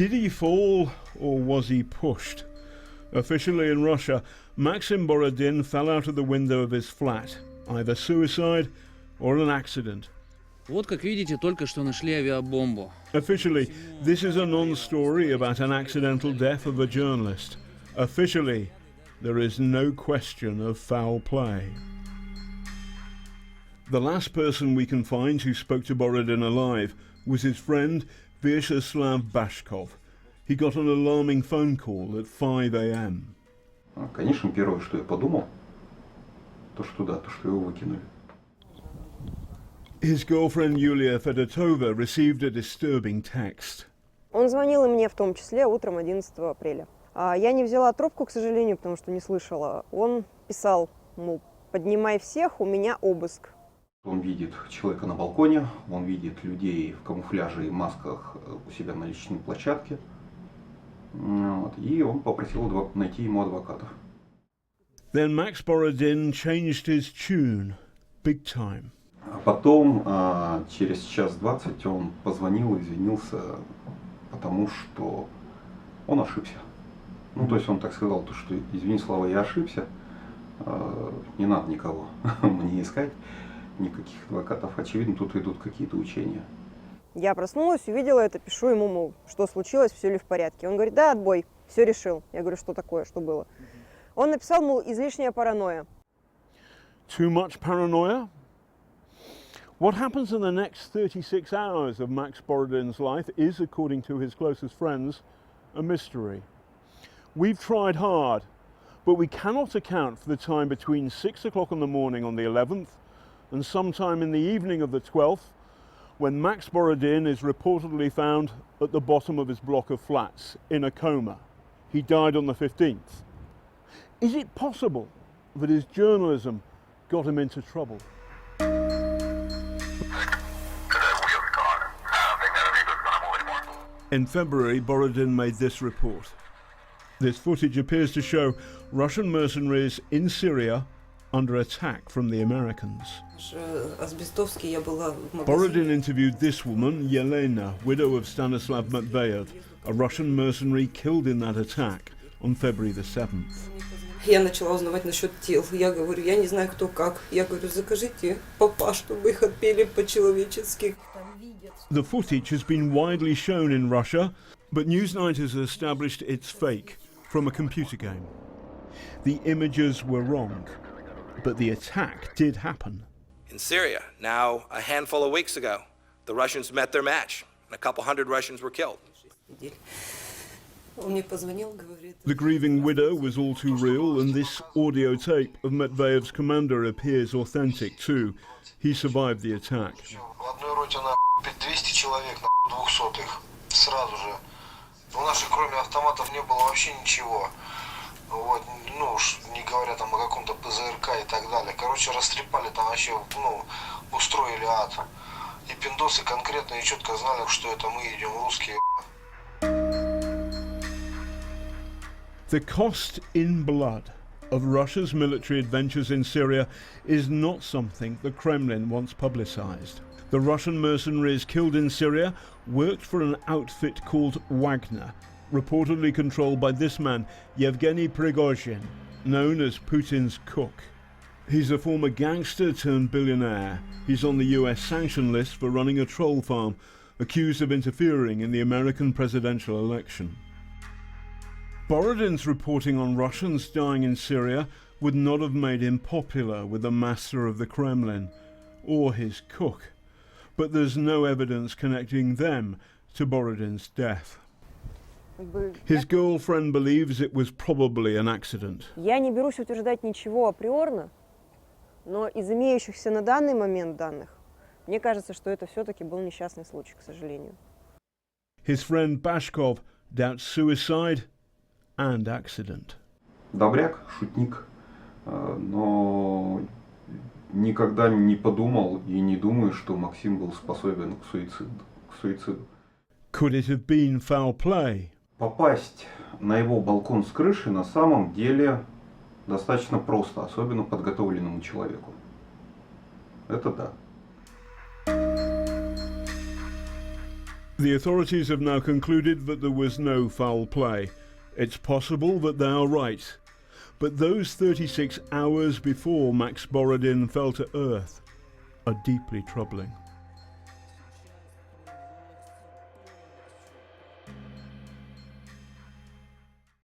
Did he fall or was he pushed? Officially in Russia, Maxim Borodin fell out of the window of his flat, either suicide or an accident. Вот как видите, только что нашли авиабомбу. Officially, this is a non-story about an accidental death of a journalist. Officially, there is no question of foul play. The last person we can find who spoke to Borodin alive was his friend Vyacheslav Bashkov. He got an alarming phone call at 5 a.m. Конечно, первое, что я подумал, то что его выкинули. His girlfriend Yulia Fedotova received a disturbing text. Он звонил и мне в том числе утром 11 апреля. Я не взяла трубку, к сожалению, потому что не слышала. Он писал, мол, поднимай всех, у меня обыск. Он видит человека на балконе, он видит людей в камуфляже и масках у себя на личной площадке. И он попросил найти ему адвокатов. Then Max Borodin changed his tune, big time. А потом, через час 20, он позвонил и извинился, потому что он ошибся. Ну, то есть он так сказал, то, что извини, Слава, я ошибся, не надо никого мне искать, никаких адвокатов. Очевидно, тут идут какие-то учения. Я проснулась, увидела это, пишу ему, мол, что случилось, все ли в порядке. Он говорит, да, отбой, все решил. Я говорю, что такое, что было? Он написал, мол, излишняя паранойя. Too much paranoia? What happens in the next 36 hours of Max Borodin's life is, according to his closest friends, a mystery. We've tried hard, but we cannot account for the time between 6 o'clock in the morning on the 11th and sometime in the evening of the 12th, when Max Borodin is reportedly found at the bottom of his block of flats in a coma. He died on the 15th. Is it possible that his journalism got him into trouble? In February, Borodin made this report. This footage appears to show Russian mercenaries in Syria under attack from the Americans. Borodin interviewed this woman, Yelena, widow of Stanislav Matveyev, a Russian mercenary killed in that attack on February the 7th. Я начала узнавать насчет тел. Я говорю, я не знаю, кто как. Я говорю, закажите папа, чтобы их отпели по-человечески. The footage has been widely shown in Russia, but Newsnight has established it's fake from a computer game. The images were wrong, but the attack did happen. In Syria, now a handful of weeks ago, the Russians met their match, and a couple hundred Russians were killed. The grieving widow was all too real, and this audio tape of Matveyev's commander appears authentic too. He survived the attack. В одной роте 200 человек, 200-х, сразу же. У нас же кроме автоматов не было вообще ничего. Вот, ну, не говоря там о каком-то ПЗРК и так далее. Короче, растрепали там вообще, ну, устроили ад. И пиндосы конкретно и четко знали, что это мы идем русские. The cost in blood of Russia's military adventures in Syria is not something the Kremlin wants publicized. The Russian mercenaries killed in Syria worked for an outfit called Wagner, reportedly controlled by this man, Yevgeny Prigozhin, known as Putin's cook. He's a former gangster turned billionaire. He's on the US sanction list for running a troll farm, accused of interfering in the American presidential election. Borodin's reporting on Russians dying in Syria would not have made him popular with the master of the Kremlin or his cook, but there's no evidence connecting them to Borodin's death. His girlfriend believes it was probably an accident. Я не берусь утверждать ничего априорно, но из имеющихся на данный момент данных, мне кажется, что это все-таки был несчастный случай, к сожалению. His friend Bashkov doubts suicide and accident. Добряк, шутник, но никогда не подумал и не думаю, что Максим был способен к суициду. Could it have been foul play? Попасть на его балкон с крыши на самом деле достаточно просто, особенно подготовленному человеку. Это да. The authorities have now concluded that there was no foul play. It's possible that they are right. But those 36 hours before Max Borodin fell to earth are deeply troubling.